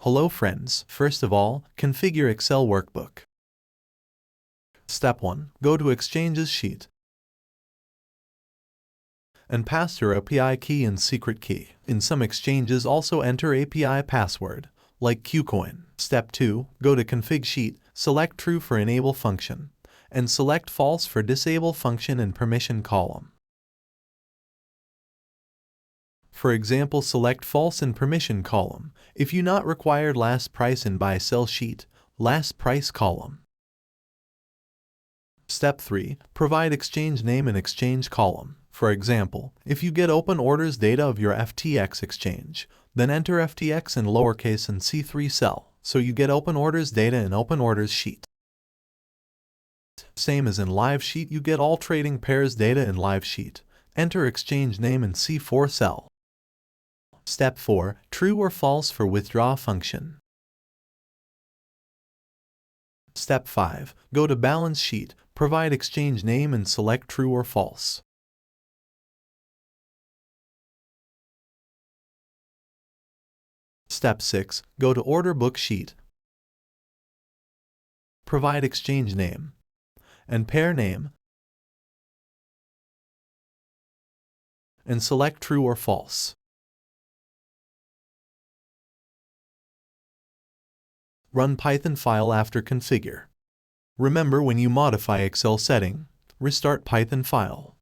Hello friends, first of all, configure Excel workbook. Step 1. Go to Exchanges sheet and pass your API key and secret key. In some exchanges also enter API password, like KuCoin. Step 2. Go to Config sheet, select True for Enable function, and select False for Disable function and permission column. For example, select False in Permission column if you not required last price in Buy Sell sheet, last price column. Step 3. Provide exchange name and exchange column. For example, if you get open orders data of your FTX exchange, then enter FTX in lowercase and C3 cell, so you get open orders data in open orders sheet. Same as in live sheet, you get all trading pairs data in live sheet. Enter exchange name in C4 cell. Step 4. True or false for withdraw function. Step 5. Go to balance sheet, provide exchange name and select true or false. Step 6. Go to order book sheet, provide exchange name and pair name, and select true or false. Run Python file after configure. Remember, when you modify Excel setting, restart Python file.